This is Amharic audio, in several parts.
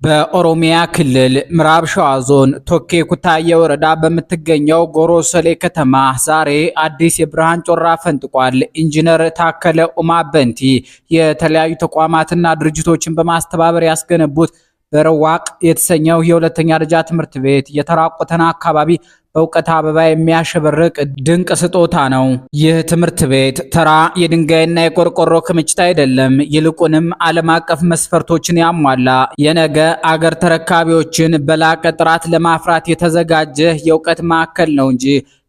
በኦሮሚያ ክልል ምዕራብ ሸዋ ዞን ቶኬ ኩታዬ ወረዳ በምትገኘው ጎሮ ሰሌ ከተማ ዛሬ አዲስ የብርሃን ጮራ ፈንጥቋል። ኢንጂነር ታከለ ኡማ በንቲ የተለያዩ ተቋማትና ድርጅቶችን በማስተባበር ያስገነቡት በረዋቅ የተሰኘው የሁለተኛ ደረጃ ትምህርት ቤት የተራቆተን አካባቢ በእውቀት አበባ የሚያሸበርቅ ድንቅ ስጦታ ነው። ይህ ትምህርት ቤት ተራ የድንጋይና የቆርቆሮ ክምችት አይደለም። ይልቁንም ዓለም አቀፍ መስፈርቶችን ያሟላ የነገ አገር ተረካቢዎችን በላቀ ጥራት ለማፍራት የተዘጋጀ የእውቀት ማዕከል ነው እንጂ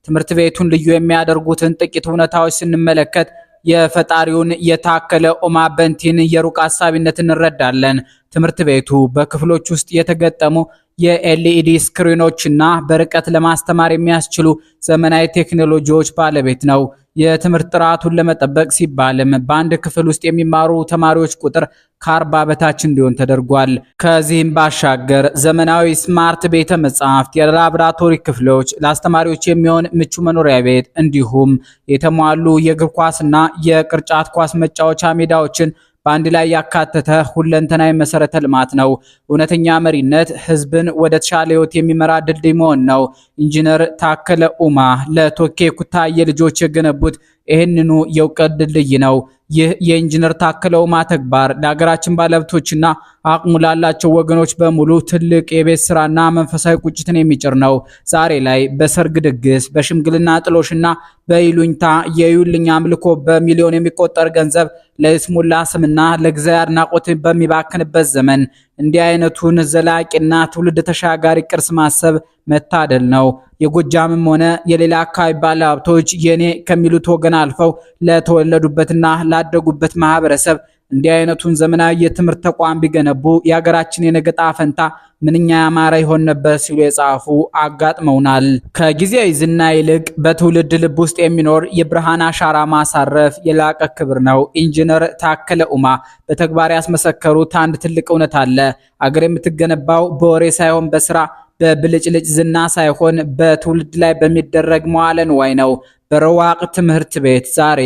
ትምህርት ቤቱን ልዩ የሚያደርጉትን ጥቂት እውነታዎች ስንመለከት የፈጣሪውን የታከለ ኡማ በንቲን የሩቅ አሳቢነት እንረዳለን። ትምህርት ቤቱ በክፍሎች ውስጥ የተገጠሙ የኤልኢዲ ስክሪኖችና በርቀት ለማስተማር የሚያስችሉ ዘመናዊ ቴክኖሎጂዎች ባለቤት ነው። የትምህርት ጥራቱን ለመጠበቅ ሲባልም በአንድ ክፍል ውስጥ የሚማሩ ተማሪዎች ቁጥር ከ40 በታች እንዲሆን ተደርጓል። ከዚህም ባሻገር ዘመናዊ ስማርት ቤተ መጻሕፍት፣ የላቦራቶሪ ክፍሎች፣ ለአስተማሪዎች የሚሆን ምቹ መኖሪያ ቤት እንዲሁም የተሟሉ የእግር ኳስና የቅርጫት ኳስ መጫወቻ ሜዳዎችን በአንድ ላይ ያካተተ ሁለንተናዊ መሰረተ ልማት ነው። እውነተኛ መሪነት ህዝብን ወደ ተሻለ ህይወት የሚመራ ድልድይ መሆን ነው። ኢንጂነር ታከለ ኡማ ለቶኬ ኩታዬ ልጆች የገነቡት ይህንኑ የእውቀት ድልድይ ነው። ይህ የኢንጂነር ታከለ ኡማ ተግባር ለሀገራችን ባለሀብቶችና አቅሙ ላላቸው ወገኖች በሙሉ ትልቅ የቤት ስራና መንፈሳዊ ቁጭትን የሚጭር ነው። ዛሬ ላይ በሰርግ ድግስ፣ በሽምግልና ጥሎሽና በይሉኝታ የዩልኛ አምልኮ በሚሊዮን የሚቆጠር ገንዘብ ለይስሙላ ስምና ለጊዜያዊ አድናቆት በሚባክንበት ዘመን እንዲህ አይነቱን ዘላቂና ትውልድ ተሻጋሪ ቅርስ ማሰብ መታደል ነው። የጎጃምም ሆነ የሌላ አካባቢ ባለሀብቶች የኔ ከሚሉት ወገን አልፈው ለተወለዱበትና ላደጉበት ማህበረሰብ እንዲህ አይነቱን ዘመናዊ የትምህርት ተቋም ቢገነቡ የሀገራችን የነገ ዕጣ ፈንታ ምንኛ ያማረ ይሆን ነበር ሲሉ የጻፉ አጋጥመውናል። ከጊዜያዊ ዝና ይልቅ በትውልድ ልብ ውስጥ የሚኖር የብርሃን አሻራ ማሳረፍ የላቀ ክብር ነው። ኢንጂነር ታከለ ኡማ በተግባር ያስመሰከሩት አንድ ትልቅ እውነት አለ። አገር የምትገነባው በወሬ ሳይሆን በስራ፣ በብልጭልጭ ዝና ሳይሆን በትውልድ ላይ በሚደረግ መዋለ ንዋይ ነው። በረዋቅ ትምህርት ቤት ዛሬ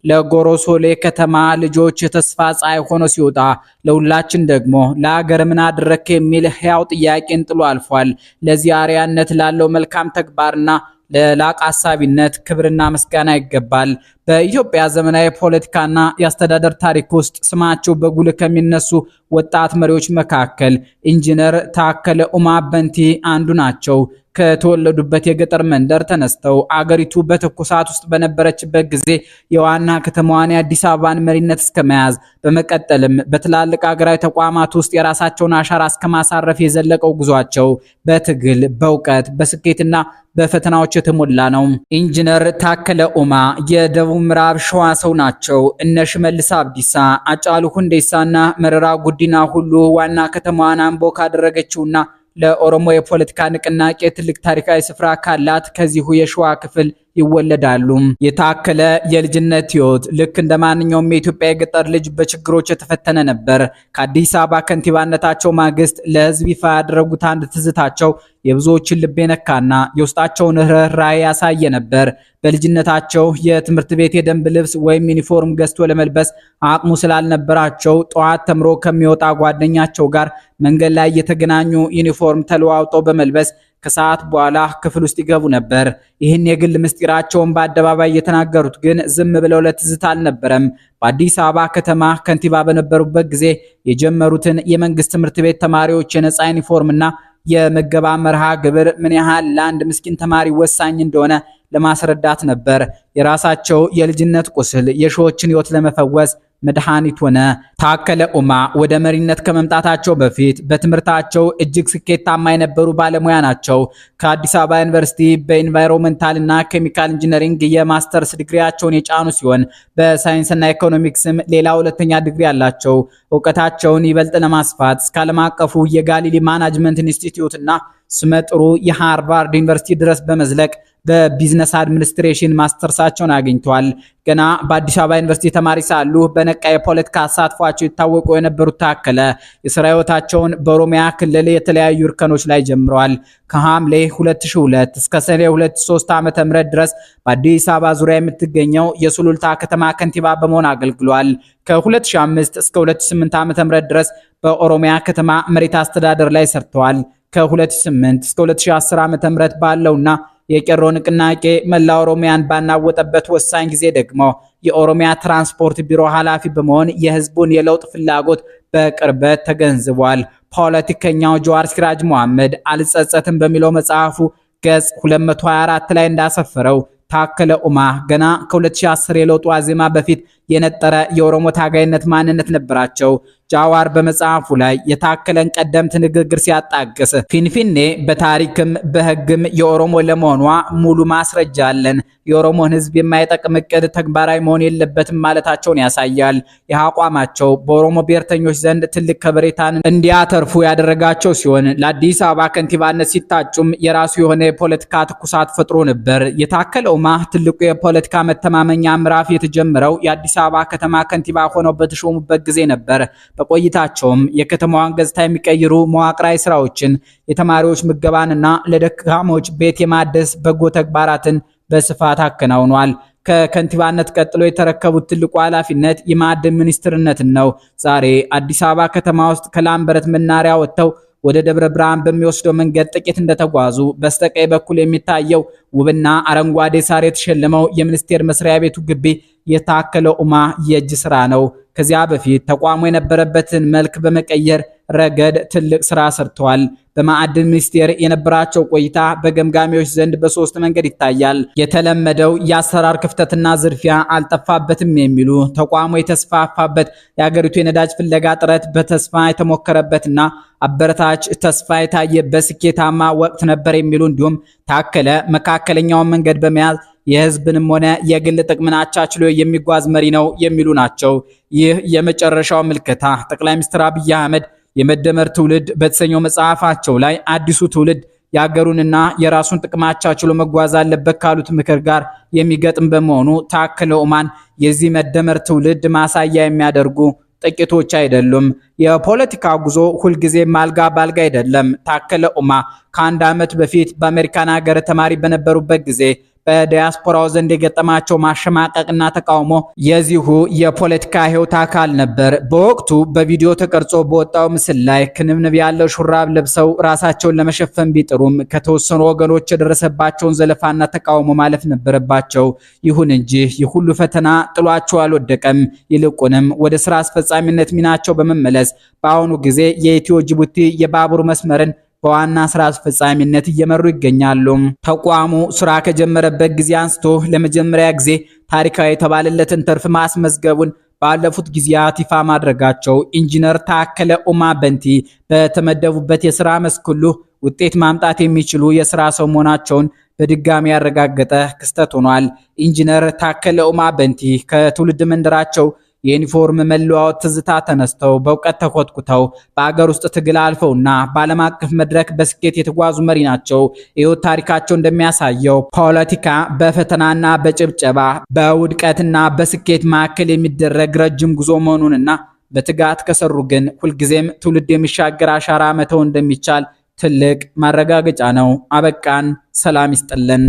ለጎሮ ሶሌ ከተማ ልጆች የተስፋ ፀሐይ ሆኖ ሲወጣ ለሁላችን ደግሞ ለሀገር ምን አደረክ የሚል ሕያው ጥያቄን ጥሎ አልፏል። ለዚህ አርአያነት ላለው መልካም ተግባርና ለላቅ አሳቢነት ክብርና ምስጋና ይገባል። በኢትዮጵያ ዘመናዊ ፖለቲካና የአስተዳደር ታሪክ ውስጥ ስማቸው በጉልህ ከሚነሱ ወጣት መሪዎች መካከል ኢንጂነር ታከለ ኡማ በንቲ አንዱ ናቸው። ከተወለዱበት የገጠር መንደር ተነስተው አገሪቱ በትኩሳት ውስጥ በነበረችበት ጊዜ የዋና ከተማዋን የአዲስ አበባን መሪነት እስከመያዝ በመቀጠልም በትላልቅ ሀገራዊ ተቋማት ውስጥ የራሳቸውን አሻራ እስከማሳረፍ የዘለቀው ጉዟቸው በትግል፣ በእውቀት፣ በስኬትና በፈተናዎች የተሞላ ነው። ኢንጂነር ታከለ ኡማ የደቡብ ምዕራብ ሸዋ ሰው ናቸው። እነ ሽመልስ አብዲሳ፣ አጫሉ ሁንዴሳና መረራ ጉዲና ሁሉ ዋና ከተማዋን አምቦ ካደረገችውና ለኦሮሞ የፖለቲካ ንቅናቄ ትልቅ ታሪካዊ ስፍራ ካላት ከዚሁ የሸዋ ክፍል ይወለዳሉ። የታከለ የልጅነት ህይወት ልክ እንደማንኛውም የኢትዮጵያ የገጠር ልጅ በችግሮች የተፈተነ ነበር። ከአዲስ አበባ ከንቲባነታቸው ማግስት ለህዝብ ይፋ ያደረጉት አንድ ትዝታቸው የብዙዎችን ልብ የነካና የውስጣቸውን ርህራሄ ያሳየ ነበር። በልጅነታቸው የትምህርት ቤት የደንብ ልብስ ወይም ዩኒፎርም ገዝቶ ለመልበስ አቅሙ ስላልነበራቸው ጠዋት ተምሮ ከሚወጣ ጓደኛቸው ጋር መንገድ ላይ የተገናኙ ዩኒፎርም ተለዋውጠው በመልበስ ከሰዓት በኋላ ክፍል ውስጥ ይገቡ ነበር። ይህን የግል ምስጢራቸውን በአደባባይ የተናገሩት ግን ዝም ብለው ለትዝታ አልነበረም። በአዲስ አበባ ከተማ ከንቲባ በነበሩበት ጊዜ የጀመሩትን የመንግስት ትምህርት ቤት ተማሪዎች የነፃ ዩኒፎርምና የምገባ መርሃ ግብር ምን ያህል ለአንድ ምስኪን ተማሪ ወሳኝ እንደሆነ ለማስረዳት ነበር። የራሳቸው የልጅነት ቁስል የሺዎችን ህይወት ለመፈወስ መድኃኒት ሆነ። ታከለ ኡማ ወደ መሪነት ከመምጣታቸው በፊት በትምህርታቸው እጅግ ስኬታማ የነበሩ ባለሙያ ናቸው። ከአዲስ አበባ ዩኒቨርሲቲ በኢንቫይሮንመንታልና ኬሚካል ኢንጂነሪንግ የማስተርስ ዲግሪያቸውን የጫኑ ሲሆን በሳይንስና ኢኮኖሚክስም ሌላ ሁለተኛ ዲግሪ አላቸው። እውቀታቸውን ይበልጥ ለማስፋት እስከ ዓለም አቀፉ የጋሊሊ ማናጅመንት ኢንስቲትዩትና ስመጥሩ የሃርቫርድ ዩኒቨርሲቲ ድረስ በመዝለቅ በቢዝነስ አድሚኒስትሬሽን ማስተርሳቸውን አግኝተዋል። ገና በአዲስ አበባ ዩኒቨርሲቲ ተማሪ ሳሉ በነቃ የፖለቲካ አሳትፏቸው ይታወቁ የነበሩት ታከለ የሥራ ሕይወታቸውን በኦሮሚያ ክልል የተለያዩ እርከኖች ላይ ጀምረዋል። ከሐምሌ 2002 እስከ ሰኔ 2003 ዓ.ም ድረስ በአዲስ አበባ ዙሪያ የምትገኘው የሱሉልታ ከተማ ከንቲባ በመሆን አገልግሏል። ከ2005 እስከ 2008 ዓ.ም ድረስ በኦሮሚያ ከተማ መሬት አስተዳደር ላይ ሰርተዋል። ከ2008 እስከ 2010 ዓ.ም ባለውና የቄሮ ንቅናቄ መላ ኦሮሚያን ባናወጠበት ወሳኝ ጊዜ ደግሞ የኦሮሚያ ትራንስፖርት ቢሮ ኃላፊ በመሆን የህዝቡን የለውጥ ፍላጎት በቅርበት ተገንዝቧል። ፖለቲከኛው ጀዋር ሲራጅ መሐመድ አልጸጸትም በሚለው መጽሐፉ ገጽ 224 ላይ እንዳሰፈረው ታከለ ኡማ ገና ከ2010 የለውጥ ዋዜማ በፊት የነጠረ የኦሮሞ ታጋይነት ማንነት ነበራቸው። ጃዋር በመጽሐፉ ላይ የታከለን ቀደምት ንግግር ሲያጣቅስ ፊንፊኔ በታሪክም በህግም የኦሮሞ ለመሆኗ ሙሉ ማስረጃ አለን፣ የኦሮሞን ህዝብ የማይጠቅም እቅድ ተግባራዊ መሆን የለበትም ማለታቸውን ያሳያል። ይህ አቋማቸው በኦሮሞ ብሔርተኞች ዘንድ ትልቅ ከበሬታን እንዲያተርፉ ያደረጋቸው ሲሆን ለአዲስ አበባ ከንቲባነት ሲታጩም የራሱ የሆነ የፖለቲካ ትኩሳት ፈጥሮ ነበር። የታከለ ኡማ ትልቁ የፖለቲካ መተማመኛ ምዕራፍ የተጀመረው የአዲስ አበባ ከተማ ከንቲባ ሆነው በተሾሙበት ጊዜ ነበር። በቆይታቸውም የከተማዋን ገጽታ የሚቀይሩ መዋቅራዊ ስራዎችን፣ የተማሪዎች ምገባንና ለደካሞች ቤት የማደስ በጎ ተግባራትን በስፋት አከናውኗል። ከከንቲባነት ቀጥሎ የተረከቡት ትልቁ ኃላፊነት የማዕድን ሚኒስትርነትን ነው። ዛሬ አዲስ አበባ ከተማ ውስጥ ከላምበረት መናሪያ ወጥተው ወደ ደብረ ብርሃን በሚወስደው መንገድ ጥቂት እንደተጓዙ በስተቀኝ በኩል የሚታየው ውብና አረንጓዴ ሳር የተሸለመው የሚኒስቴር መስሪያ ቤቱ ግቢ የታከለ ኡማ የእጅ ስራ ነው። ከዚያ በፊት ተቋሙ የነበረበትን መልክ በመቀየር ረገድ ትልቅ ስራ ሰርተዋል። በማዕድን ሚኒስቴር የነበራቸው ቆይታ በገምጋሚዎች ዘንድ በሶስት መንገድ ይታያል። የተለመደው የአሰራር ክፍተትና ዝርፊያ አልጠፋበትም የሚሉ፣ ተቋሙ የተስፋፋበት የሀገሪቱ የነዳጅ ፍለጋ ጥረት በተስፋ የተሞከረበትና አበረታች ተስፋ የታየበት ስኬታማ ወቅት ነበር የሚሉ፣ እንዲሁም ታከለ መካከለኛውን መንገድ በመያዝ የህዝብንም ሆነ የግል ጥቅምን አቻችሎ የሚጓዝ መሪ ነው የሚሉ ናቸው። ይህ የመጨረሻው ምልከታ ጠቅላይ ሚኒስትር አብይ አህመድ የመደመር ትውልድ በተሰኘው መጽሐፋቸው ላይ አዲሱ ትውልድ የሀገሩንና የራሱን ጥቅም አቻችሎ መጓዝ አለበት ካሉት ምክር ጋር የሚገጥም በመሆኑ ታከለ ኡማን የዚህ መደመር ትውልድ ማሳያ የሚያደርጉ ጥቂቶች አይደሉም። የፖለቲካ ጉዞ ሁልጊዜ ማልጋ ባልጋ አይደለም። ታከለ ኡማ ከአንድ ዓመት በፊት በአሜሪካን ሀገር ተማሪ በነበሩበት ጊዜ በዲያስፖራው ዘንድ የገጠማቸው ማሸማቀቅና ተቃውሞ የዚሁ የፖለቲካ ህይወት አካል ነበር። በወቅቱ በቪዲዮ ተቀርጾ በወጣው ምስል ላይ ክንብንብ ያለው ሹራብ ለብሰው ራሳቸውን ለመሸፈን ቢጥሩም ከተወሰኑ ወገኖች የደረሰባቸውን ዘለፋና ተቃውሞ ማለፍ ነበረባቸው። ይሁን እንጂ ይህ ሁሉ ፈተና ጥሏቸው አልወደቀም። ይልቁንም ወደ ስራ አስፈጻሚነት ሚናቸው በመመለስ በአሁኑ ጊዜ የኢትዮ ጅቡቲ የባቡር መስመርን በዋና ስራ አስፈጻሚነት እየመሩ ይገኛሉ። ተቋሙ ስራ ከጀመረበት ጊዜ አንስቶ ለመጀመሪያ ጊዜ ታሪካዊ የተባለለትን ትርፍ ማስመዝገቡን ባለፉት ጊዜያት ይፋ ማድረጋቸው ኢንጂነር ታከለ ኡማ በንቲ በተመደቡበት የስራ መስክ ሁሉ ውጤት ማምጣት የሚችሉ የስራ ሰው መሆናቸውን በድጋሚ ያረጋገጠ ክስተት ሆኗል። ኢንጂነር ታከለ ኡማ በንቲ ከትውልድ መንደራቸው የዩኒፎርም መለዋወጥ ትዝታ ተነስተው በእውቀት ተኮትኩተው በአገር ውስጥ ትግል አልፈውና በዓለም አቀፍ መድረክ በስኬት የተጓዙ መሪ ናቸው። የህይወት ታሪካቸው እንደሚያሳየው ፖለቲካ በፈተናና በጭብጨባ በውድቀትና በስኬት መካከል የሚደረግ ረጅም ጉዞ መሆኑንና በትጋት ከሰሩ ግን ሁልጊዜም ትውልድ የሚሻገር አሻራ መተው እንደሚቻል ትልቅ ማረጋገጫ ነው። አበቃን። ሰላም ይስጥልን።